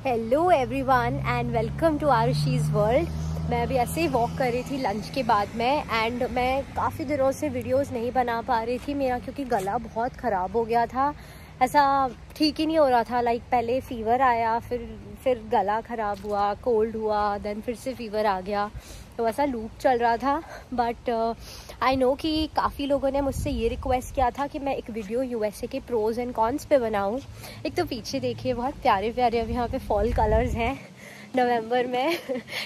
Hello everyone and welcome to Arushi's world. मैं अभी ऐसे ही वॉक कर रही थी लंच के बाद में, एंड मैं काफ़ी दिनों से वीडियोस नहीं बना पा रही थी मेरा, क्योंकि गला बहुत ख़राब हो गया था। ऐसा ठीक ही नहीं हो रहा था। लाइक पहले फीवर आया, फिर गला ख़राब हुआ, कोल्ड हुआ, देन फिर से फीवर आ गया, तो ऐसा लूप चल रहा था। बट आई नो कि काफ़ी लोगों ने मुझसे ये रिक्वेस्ट किया था कि मैं एक वीडियो यूएसए के प्रोज एंड कॉन्स पे बनाऊं। एक तो पीछे देखिए बहुत प्यारे प्यारे अभी यहाँ पे फॉल कलर्स हैं नवंबर में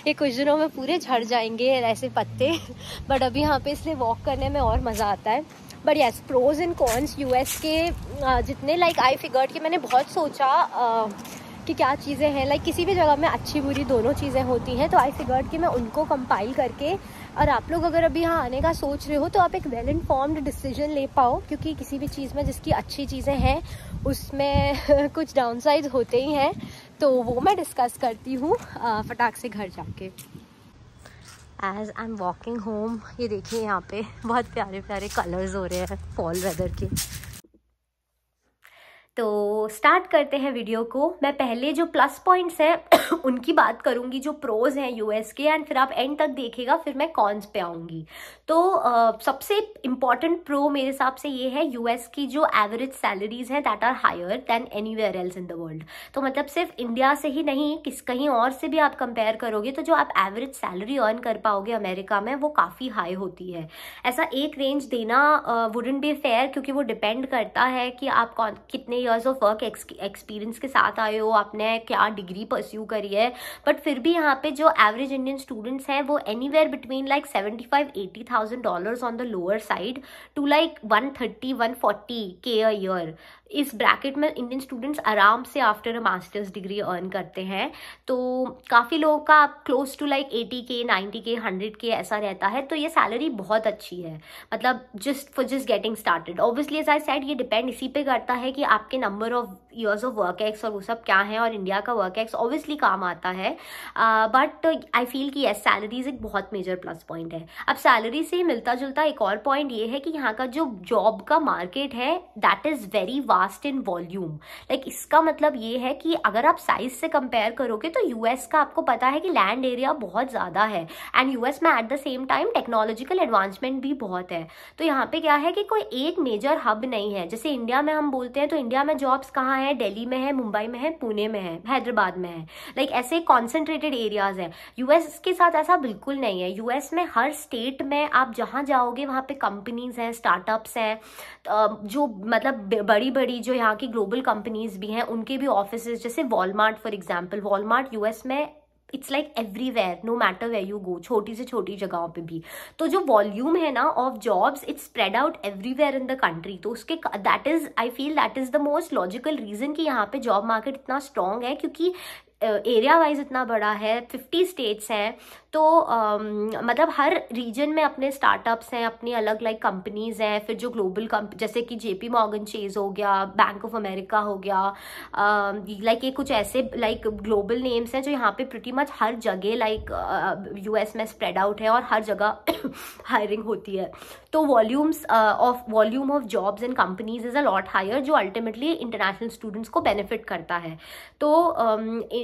ये कुछ दिनों में पूरे झड़ जाएंगे ऐसे पत्ते, बट अभी यहाँ पे इसलिए वॉक करने में और मज़ा आता है। But yes, pros and cons US के जितने लाइक आई फिगर्ड कि मैंने बहुत सोचा कि क्या चीज़ें हैं, लाइक किसी भी जगह में अच्छी बुरी दोनों चीज़ें होती हैं, तो आई फिगर्ड कि मैं उनको कंपाइल करके, और आप लोग अगर अभी यहाँ आने का सोच रहे हो तो आप एक वेल इन्फॉर्म्ड डिसीजन ले पाओ, क्योंकि किसी भी चीज़ में जिसकी अच्छी चीज़ें हैं उसमें कुछ डाउनसाइड होते ही हैं, तो वो मैं डिस्कस करती हूँ फटाक से घर जाके। As I am walking home, ये देखिए यहाँ पे बहुत प्यारे प्यारे कलर्स हो रहे हैं फॉल वेदर के। तो स्टार्ट करते हैं वीडियो को। मैं पहले जो प्लस पॉइंट्स हैं उनकी बात करूंगी, जो प्रोज हैं यूएस के, एंड फिर आप एंड तक देखिएगा, फिर मैं कॉन्स पे आऊंगी। तो सबसे इम्पॉर्टेंट प्रो मेरे हिसाब से ये है, यूएस की जो एवरेज सैलरीज हैं that are higher than anywhere else in the world. तो मतलब सिर्फ इंडिया से ही नहीं, कहीं और से भी आप कंपेयर करोगे तो जो आप एवरेज सैलरी अर्न कर पाओगे अमेरिका में, वो काफ़ी हाई होती है। ऐसा एक रेंज देना वुडंट बी फेयर, क्योंकि वो डिपेंड करता है कि आप कितने ईयर्स ऑफ वर्क एक्सपीरियंस के साथ आए हो, आपने क्या डिग्री परस्यू करी है। बट फिर भी यहाँ पे जो एवरेज इंडियन स्टूडेंट्स हैं वो anywhere between like $75,000-80,000 on the lower side to like 130-140K a year. इस ब्रैकेट में इंडियन स्टूडेंट्स आराम से after a master's degree earn करते हैं। तो काफ़ी लोगों का close to like 80K, 90K, 100K ऐसा रहता है। तो ये सैलरी बहुत अच्छी है, मतलब just getting started. Obviously as I said, ये डिपेंड इसी पे करता है कि आपके number of years of work ex और वो सब क्या है, और इंडिया का वर्क एक्स ऑब्वियसली काम आता है। बट आई फील कि यस, सैलरीज एक बहुत मेजर प्लस पॉइंट है। अब सैलरी से मिलता जुलता एक और पॉइंट ये है कि यहाँ का जो जॉब का मार्केट है that is very vast in volume. Like इसका मतलब ये है कि अगर आप साइज से कंपेयर करोगे तो यूएस का आपको पता है कि लैंड एरिया बहुत ज़्यादा है, एंड यूएस में at the same time technological advancement भी बहुत है। तो यहाँ पे क्या है कि कोई एक मेजर हब नहीं है। जैसे इंडिया में हम बोलते हैं तो इंडिया में जॉब्स कहाँ है, दिल्ली में है, मुंबई में है, पुणे में है, हैदराबाद में है, लाइक ऐसे कॉन्सेंट्रेटेड एरियाज हैं। यूएस के साथ ऐसा बिल्कुल नहीं है। यूएस में हर स्टेट में आप जहाँ जाओगे वहाँ पे कंपनीज हैं, स्टार्टअप्स हैं, जो मतलब बड़ी बड़ी जो यहाँ की ग्लोबल कंपनीज भी हैं, उनके भी ऑफिसेज, जैसे Walmart for example. Walmart US में it's like everywhere, no matter where you go, छोटी से छोटी जगहों पे भी। तो जो वॉल्यूम है ना of jobs, it's spread out everywhere in the country. तो उसके that is, I feel that is the most logical reason कि यहाँ पे जॉब मार्केट इतना स्ट्रॉन्ग है, क्योंकि एरिया वाइज इतना बड़ा है, 50 स्टेट्स हैं। तो मतलब हर रीजन में अपने स्टार्टअप्स हैं, अपनी अलग लाइक कंपनीज हैं। फिर जो ग्लोबल जैसे कि JP मॉर्गन चेज हो गया, बैंक ऑफ अमेरिका हो गया, लाइक ये कुछ ऐसे लाइक ग्लोबल नेम्स हैं जो यहाँ पे प्रिटी मच हर जगह लाइक यूएस में स्प्रेड आउट है, और हर जगह हायरिंग होती है। तो volume of jobs and companies is a lot higher, जो अल्टीमेटली इंटरनेशनल स्टूडेंट्स को बेनिफिट करता है। तो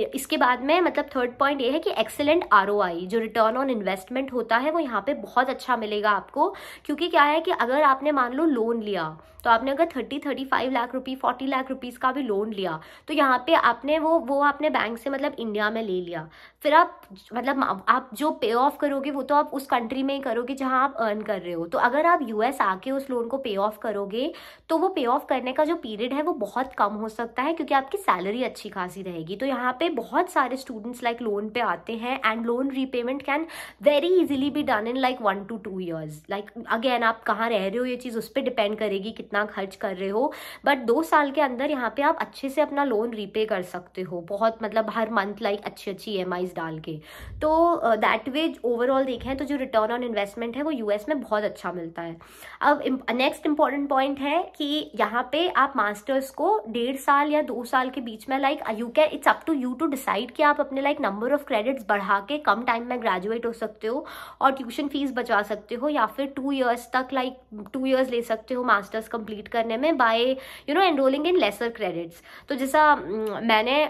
इसके बाद में मतलब थर्ड पॉइंट ये है कि एक्सेलेंट ROI, जो रिटर्न ऑन इन्वेस्टमेंट होता है, वो यहाँ पे बहुत अच्छा मिलेगा आपको। क्योंकि क्या है कि अगर आपने मान लो लोन लिया, तो आपने अगर 30-35 लाख रुपये, 40 लाख रुपीज़ का भी लोन लिया, तो यहाँ पे आपने वो आपने बैंक से मतलब इंडिया में ले लिया। फिर आप मतलब आप जो पे ऑफ करोगे वो तो आप उस कंट्री में ही करोगे जहाँ आप अर्न कर रहे हो। तो अगर आप यूएस आके उस लोन को पे ऑफ करोगे तो वो पे ऑफ करने का जो पीरियड है वो बहुत कम हो सकता है, क्योंकि आपकी सैलरी अच्छी खासी रहेगी। तो यहाँ पे बहुत सारे स्टूडेंट्स लाइक लोन पे आते हैं, and loan repayment can very easily be done in like 1 to 2 years। Like again आप कहाँ रह रहे हो ये चीज़ उस पर डिपेंड करेगी, कितना खर्च कर रहे हो, बट 2 साल के अंदर यहाँ पे आप अच्छे से अपना लोन रीपे कर सकते हो, बहुत मतलब हर मंथ लाइक अच्छी EMIs डाल के। तो दैट वे ओवरऑल देखें तो जो रिटर्न ऑन इन्वेस्टमेंट है वो यूएस में बहुत अच्छा मिलता है। अब नेक्स्ट इंपॉर्टेंट पॉइंट है कि यहाँ पे आप मास्टर्स को 1.5 साल या 2 साल के बीच में like you can, it's up to you to decide कि आप अपने लाइक नंबर ऑफ क्रेडिट्स बढ़ा के कम टाइम में ग्रेजुएट हो सकते हो और ट्यूशन फीस बचा सकते हो, या फिर 2 years तक लाइक 2 years ले सकते हो मास्टर्स कंप्लीट कंप्लीट करने में by enrolling in lesser credits. तो जैसा मैंने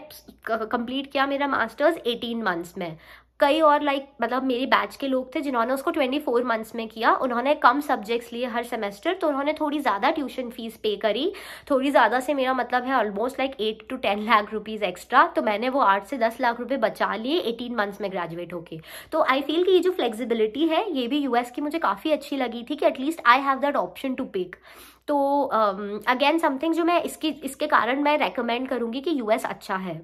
कंप्लीट किया मेरा मास्टर्स 18 मंथ्स में, कई और मतलब मेरी बैच के लोग थे जिन्होंने उसको 24 मंथ्स में किया। उन्होंने कम सब्जेक्ट्स लिए हर सेमेस्टर, तो उन्होंने थोड़ी ज़्यादा ट्यूशन फीस पे करी। थोड़ी ज़्यादा से मेरा मतलब है almost 8 to 10 lakh rupees extra. तो मैंने वो 8 से 10 लाख रुपए बचा लिए 18 मंथ्स में ग्रेजुएट होके। तो आई फील कि ये जो फ्लेक्सिबिलिटी है ये भी यूएस की मुझे काफ़ी अच्छी लगी थी कि at least I have that option to pick. तो अगेन समथिंग जो मैं इसके कारण मैं रेकमेंड करूँगी कि यूएस अच्छा है।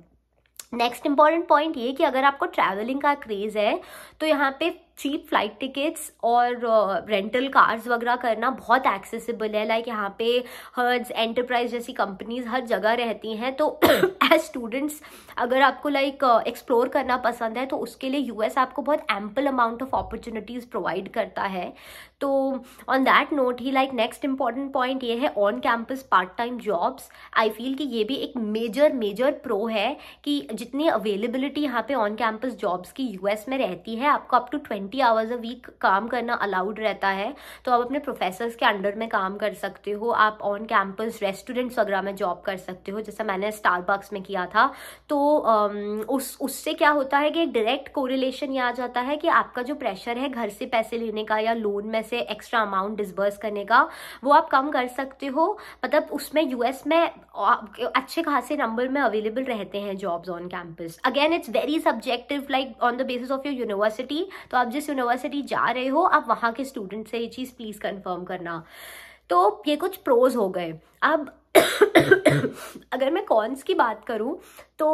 नेक्स्ट इंपॉर्टेंट पॉइंट ये कि अगर आपको ट्रैवलिंग का क्रेज़ है तो यहाँ पे चीप फ्लाइट टिकट्स और रेंटल कार्स वगैरह करना बहुत एक्सेसिबल है। यहाँ पे हर्ट्ज, एंटरप्राइज जैसी कंपनीज हर जगह रहती हैं। तो एज स्टूडेंट्स अगर आपको एक्सप्लोर करना पसंद है तो उसके लिए यूएस आपको बहुत ample amount of opportunities provide करता है। तो on that note he next important point ये है on campus part time jobs. I feel कि ये भी एक मेजर प्रो है कि जितनी अवेलेबिलिटी यहाँ पे ऑन कैंपस जॉब्स की यूएस में रहती है, आपको up to 20 hours a week काम करना अलाउड रहता है। तो आप अपने प्रोफेसर्स के अंडर में काम कर सकते हो, आप ऑन कैंपस रेस्टोरेंट्स वगैरह में जॉब कर सकते हो, जैसा मैंने स्टारबक्स में किया था। तो उससे क्या होता है कि एक डायरेक्ट कोरिलेशन ये आ जाता है कि आपका जो प्रेशर है घर से पैसे लेने का या लोन में से एक्स्ट्रा अमाउंट डिसबर्स करने का, वो आप कम कर सकते हो। मतलब उसमें यूएस में अच्छे खासे नंबर में अवेलेबल रहते हैं jobs on campus. Again it's very subjective, on the basis of your university. तो आप जिस यूनिवर्सिटी जा रहे हो आप वहाँ के स्टूडेंट से ये चीज़ प्लीज़ कंफर्म करना। तो ये कुछ प्रोज हो गए। अब अगर मैं कॉन्स की बात करूं तो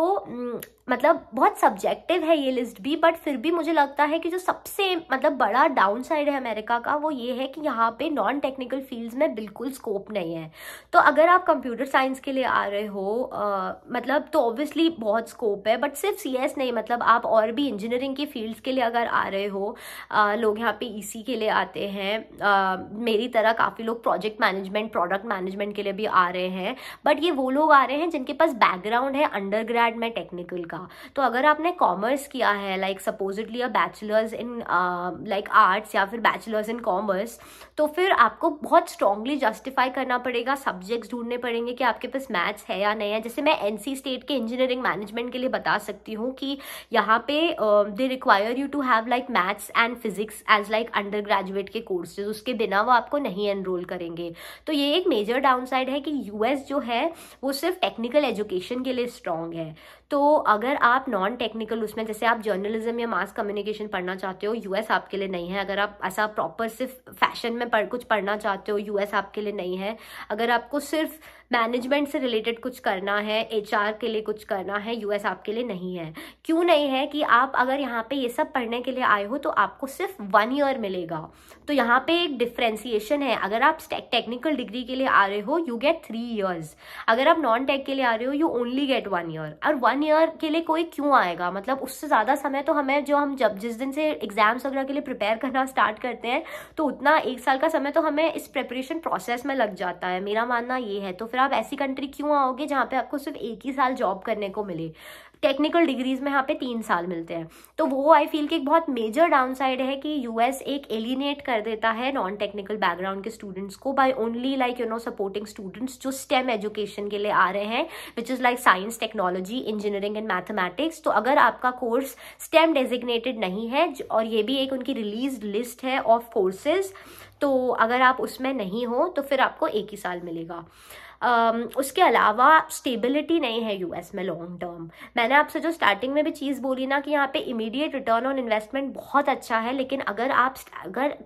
मतलब बहुत सब्जेक्टिव है ये लिस्ट भी, बट फिर भी मुझे लगता है कि जो सबसे बड़ा डाउन साइड है अमेरिका का वो ये है कि यहाँ पे नॉन टेक्निकल फील्ड्स में बिल्कुल स्कोप नहीं है। तो अगर आप कंप्यूटर साइंस के लिए आ रहे हो तो ऑब्वियसली बहुत स्कोप है, बट सिर्फ सीएस नहीं, आप और भी इंजीनियरिंग की फील्ड्स के लिए अगर आ रहे हो, लोग यहाँ पे ईसी के लिए आते हैं, मेरी तरह काफ़ी लोग प्रोजेक्ट मैनेजमेंट, प्रोडक्ट मैनेजमेंट के लिए भी आ रहे हैं। बट ये वो लोग आ रहे हैं जिनके पास बैकग्राउंड है अंडरग्रेड में टेक्निकल का। तो अगर आपने कॉमर्स किया है supposedly a bachelors in arts या फिर बैचलर्स इन कॉमर्स, तो फिर आपको बहुत स्ट्रांगली जस्टिफाई करना पड़ेगा, सब्जेक्ट्स ढूंढने पड़ेंगे कि आपके पास मैथ्स है या नहीं है। जैसे मैं एनसी स्टेट के इंजीनियरिंग मैनेजमेंट के लिए बता सकती हूँ कि यहाँ पे they require you to have maths and physics as undergraduate के कोर्सेज, उसके बिना वो आपको नहीं एनरोल करेंगे। तो ये एक मेजर डाउन साइड है कि यूएस जो है वो सिर्फ टेक्निकल एजुकेशन के लिए स्ट्रांग है। तो अगर आप नॉन टेक्निकल उसमें, जैसे आप जर्नलिज्म या मास कम्युनिकेशन पढ़ना चाहते हो, यूएस आपके लिए नहीं है। अगर आप ऐसा प्रॉपर सिर्फ फैशन में कुछ पढ़ना चाहते हो, यूएस आपके लिए नहीं है। अगर आपको सिर्फ मैनेजमेंट से रिलेटेड कुछ करना है, एचआर के लिए कुछ करना है, यूएस आपके लिए नहीं है। क्यों नहीं है कि आप अगर यहाँ पे ये सब पढ़ने के लिए आए हो तो आपको सिर्फ 1 ईयर मिलेगा। तो यहाँ पे एक डिफ्रेंसिएशन है। अगर आप टेक्निकल डिग्री के लिए आ रहे हो यू गेट 3 इयर्स, अगर आप नॉन टेक के लिए आ रहे हो यू ओनली गेट 1 ईयर। और 1 ईयर के लिए कोई क्यों आएगा? उससे ज़्यादा समय तो हमें जिस दिन से एग्जाम्स वगैरह के लिए प्रिपेयर करना स्टार्ट करते हैं तो उतना 1 साल का समय तो हमें इस प्रिपरेशन प्रोसेस में लग जाता है। मेरा मानना ये है। तो फिर आप ऐसी कंट्री क्यों आओगे जहाँ पे आपको सिर्फ 1 ही साल जॉब करने को मिले? टेक्निकल डिग्रीज में यहाँ पे 3 साल मिलते हैं। तो वो आई फील कि एक बहुत मेजर डाउन साइड है कि यूएस एक एलिनेट कर देता है नॉन टेक्निकल बैकग्राउंड के स्टूडेंट्स को बाय ओनली सपोर्टिंग स्टूडेंट्स जो स्टेम एजुकेशन के लिए आ रहे हैं, which is science, technology, engineering and mathematics. तो अगर आपका कोर्स स्टेम डेजिग्नेटेड नहीं है, और ये भी एक उनकी रिलीज लिस्ट है ऑफ कोर्सेज, तो अगर आप उसमें नहीं हो तो फिर आपको 1 ही साल मिलेगा। उसके अलावा स्टेबिलिटी नहीं है यूएस में लॉन्ग टर्म। मैंने आपसे जो स्टार्टिंग में भी चीज़ बोली ना कि यहाँ पे इमीडिएट रिटर्न ऑन इन्वेस्टमेंट बहुत अच्छा है, लेकिन अगर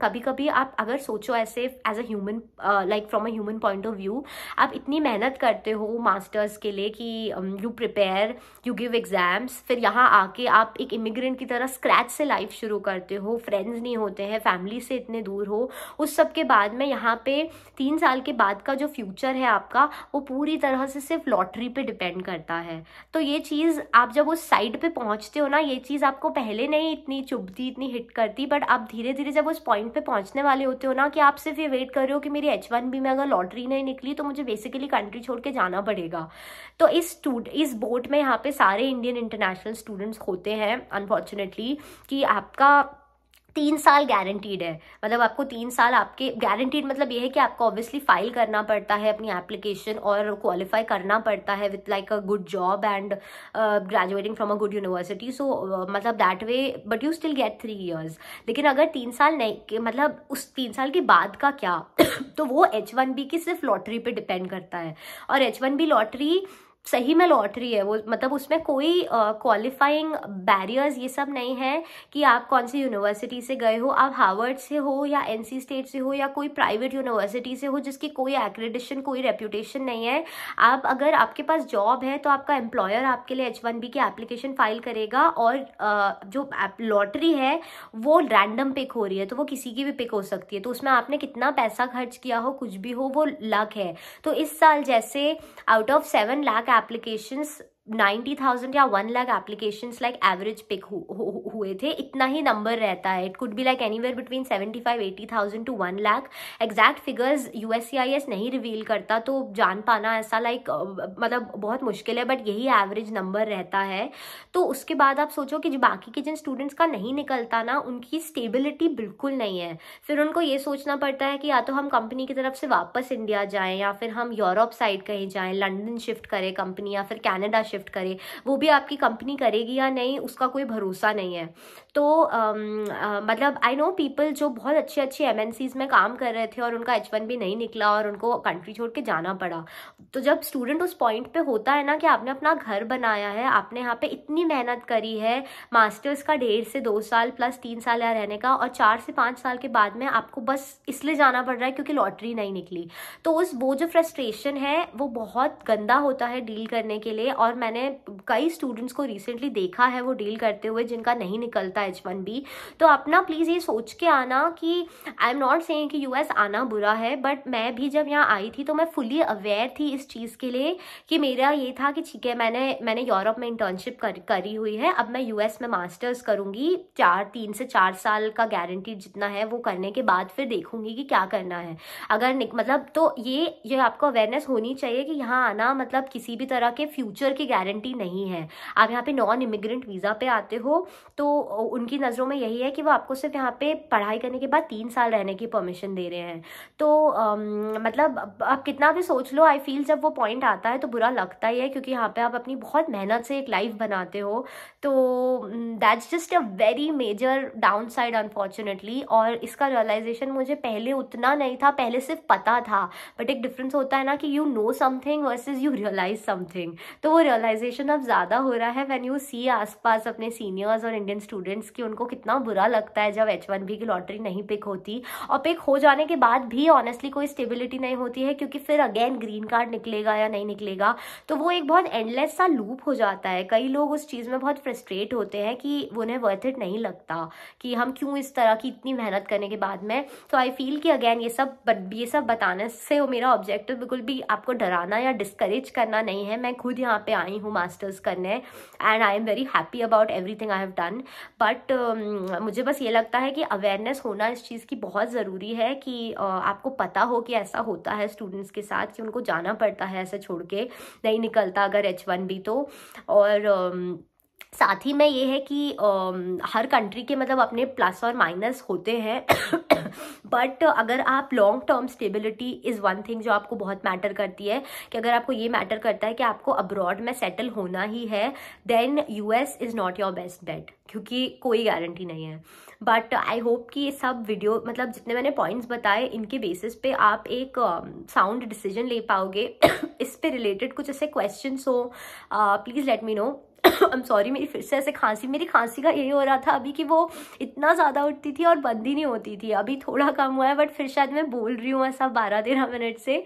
कभी कभी आप अगर सोचो ऐसे as a human, from a human point of view, आप इतनी मेहनत करते हो मास्टर्स के लिए कि you prepare, you give exams, फिर यहाँ आके आप एक इमिग्रेंट की तरह स्क्रैच से लाइफ शुरू करते हो, फ्रेंड्स नहीं होते हैं, फैमिली से इतने दूर हो, उस सब के बाद में यहाँ पे 3 साल के बाद का जो फ्यूचर है आपका वो पूरी तरह से सिर्फ लॉटरी पे डिपेंड करता है। तो ये चीज़ आप जब उस साइड पे पहुंचते हो ना, ये चीज़ आपको पहले नहीं इतनी चुभती, इतनी हिट करती, बट आप धीरे धीरे जब उस पॉइंट पे पहुंचने वाले होते हो ना कि आप सिर्फ ये वेट कर रहे हो कि मेरी H1B में अगर लॉटरी नहीं निकली तो मुझे बेसिकली कंट्री छोड़ के जाना पड़ेगा। तो इस बोट में यहाँ पे सारे इंडियन इंटरनेशनल स्टूडेंट्स होते हैं अनफॉर्चुनेटली, कि आपका 3 साल गारंटीड है, मतलब आपको 3 साल आपके गारंटीड, मतलब ये है कि आपको ऑब्वियसली फाइल करना पड़ता है अपनी एप्लीकेशन और क्वालिफाई करना पड़ता है with like a good job and graduating from a good university, so मतलब that way, but you still get 3 years। लेकिन अगर 3 साल नहीं, मतलब उस 3 साल के बाद का क्या तो वो H1B की सिर्फ लॉटरी पे डिपेंड करता है। और H1B लॉटरी सही में लॉटरी है वो, मतलब उसमें कोई क्वालिफाइंग बैरियर्स ये सब नहीं है कि आप कौन सी यूनिवर्सिटी से गए हो, आप हार्वर्ड से हो या NC स्टेट से हो या कोई प्राइवेट यूनिवर्सिटी से हो जिसकी कोई एक्रेडिशन, कोई रेप्यूटेशन नहीं है। आप अगर आपके पास जॉब है तो आपका एम्प्लॉयर आपके लिए H1B की एप्लीकेशन फाइल करेगा, और जो लॉटरी है वो रैंडम पिक हो रही है, तो वो किसी की भी पिक हो सकती है, तो उसमें आपने कितना पैसा खर्च किया हो, कुछ भी हो, वो लक है। तो इस साल जैसे आउट ऑफ 7 लाख applications 90,000 या 1 lakh applications like average pick हुए थे, इतना ही नंबर रहता है। It could be like anywhere between 75-80,000 to 1 lakh. Exact figures USCIS नहीं रिवील करता, तो जान पाना ऐसा लाइक मतलब बहुत मुश्किल है, बट यही एवरेज नंबर रहता है। तो उसके बाद आप सोचो कि जो बाकी के जिन स्टूडेंट्स का नहीं निकलता ना, उनकी स्टेबिलिटी बिल्कुल नहीं है। फिर उनको ये सोचना पड़ता है कि या तो हम कंपनी की तरफ से वापस इंडिया जाएं, या फिर हम यूरोप साइड कहीं जाएं, लंदन शिफ्ट करें कंपनी, या फिर कनाडा शिफ्ट करे। वो भी आपकी कंपनी करेगी या नहीं उसका कोई भरोसा नहीं है। तो मतलब आई नो पीपल जो बहुत अच्छी अच्छी MNCs में काम कर रहे थे और उनका H1B नहीं निकला और उनको कंट्री छोड़ के जाना पड़ा। तो जब स्टूडेंट उस पॉइंट पे होता है ना कि आपने अपना घर बनाया है, आपने यहाँ पे इतनी मेहनत करी है, मास्टर्स का 1.5 से 2 साल प्लस 3 साल यहाँ रहने का, और 4 से 5 साल के बाद में आपको बस इसलिए जाना पड़ रहा है क्योंकि लॉटरी नहीं निकली, तो वो जो फ्रस्ट्रेशन है वो बहुत गंदा होता है डील करने के लिए। और मैंने कई स्टूडेंट्स को रिसेंटली देखा है वो डील करते हुए जिनका नहीं निकलता H1B। तो अपना प्लीज़ ये सोच के आना कि आई एम नॉट सेइंग कि US आना बुरा है, बट मैं भी जब यहाँ आई थी तो मैं फुली अवेयर थी इस चीज़ के लिए कि मेरा ये था कि ठीक है, मैंने यूरोप में इंटर्नशिप करी हुई है, अब मैं US में मास्टर्स करूँगी, 3 से 4 साल का गारंटी जितना है वो करने के बाद फिर देखूंगी कि क्या करना है। अगर मतलब तो ये आपको अवेयरनेस होनी चाहिए कि यहाँ आना मतलब किसी भी तरह के फ्यूचर की गारंटी नहीं है। आप यहाँ पे नॉन इमिग्रेंट वीज़ा पे आते हो तो उनकी नज़रों में यही है कि वो आपको सिर्फ यहाँ पे पढ़ाई करने के बाद 3 साल रहने की परमिशन दे रहे हैं। तो मतलब आप कितना भी सोच लो, आई फील जब वो पॉइंट आता है तो बुरा लगता ही है, क्योंकि यहाँ पे आप अपनी बहुत मेहनत से एक लाइफ बनाते हो। तो that's just a very major downside unfortunately. और इसका रियलाइजेशन मुझे पहले उतना नहीं था, पहले सिर्फ पता था, बट एक डिफरेंस होता है ना कि you know something versus you realise something. तो वो रियलाइजेशन अब ज़्यादा हो रहा है व्हेन यू सी आसपास अपने सीनियर्स और इंडियन स्टूडेंट्स की उनको कितना बुरा लगता है जब H1B की लॉटरी नहीं पिक होती, और पिक हो जाने के बाद भी ऑनेस्टली कोई स्टेबिलिटी नहीं होती है, क्योंकि फिर अगेन ग्रीन कार्ड निकलेगा या नहीं निकलेगा। तो वो एक बहुत एंडलेस सा लूप हो जाता है। कई लोग उस चीज़ में बहुत फ्रस्ट्रेट होते हैं कि उन्हें वर्थ इट नहीं लगता कि हम क्यों इस तरह की इतनी मेहनत करने के बाद में। तो आई फील कि अगेन ये सब बताने से मेरा ऑब्जेक्टिव बिल्कुल भी आपको डराना या डिस्करेज करना नहीं है। मैं खुद यहाँ पे आई हूँ मास्टर्स करने, and I am very happy about everything I have done, but मुझे बस ये लगता है कि अवेयरनेस होना इस चीज़ की बहुत ज़रूरी है कि आपको पता हो कि ऐसा होता है स्टूडेंट्स के साथ, कि उनको जाना पड़ता है ऐसे छोड़ के, नहीं निकलता अगर H1B तो। और साथ ही में ये है कि हर कंट्री के मतलब अपने प्लस और माइनस होते हैं बट अगर आप long term stability is one thing जो आपको बहुत मैटर करती है, कि अगर आपको ये मैटर करता है कि आपको अब्रॉड में सेटल होना ही है, then US is not your best bet, क्योंकि कोई गारंटी नहीं है। बट आई होप कि ये सब वीडियो मतलब जितने मैंने पॉइंट्स बताए इनके बेसिस पे आप एक साउंड डिसीजन ले पाओगे। इस पे रिलेटेड कुछ ऐसे क्वेश्चंस हो please let me know. I am sorry, मेरी फिर से ऐसे मेरी खांसी का यही हो रहा था अभी कि वो इतना ज़्यादा उठती थी और बंद ही नहीं होती थी। अभी थोड़ा कम हुआ है, बट फिर शायद मैं बोल रही हूँ ऐसा 12-13 मिनट से।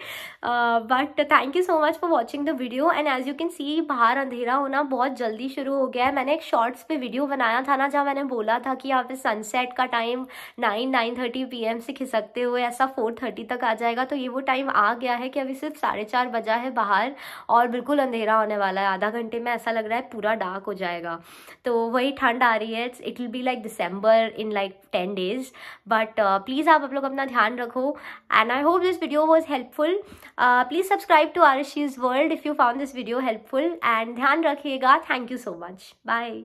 But thank you so much for watching the video. And as you can see बाहर अंधेरा होना बहुत जल्दी शुरू हो गया है। मैंने एक शॉर्ट्स पे वीडियो बनाया था ना, जहाँ मैंने बोला था कि यहाँ पे सनसेट का टाइम 9-9:30 PM से खिसकते हुए ऐसा 4:30 तक आ जाएगा। तो ये वो टाइम आ गया है कि अभी सिर्फ 4:30 बजा है बाहर और बिल्कुल अंधेरा होने वाला है। आधा घंटे में ऐसा लग रहा है पूरा डार्क हो जाएगा। तो वही ठंड आ रही है, it will be like December in like 10 days। But please आप लोग अपना ध्यान रखो, and I hope this video was helpful. Please subscribe to Arushi's world if you found this video helpful, and ध्यान रखिएगा। Thank you so much, bye.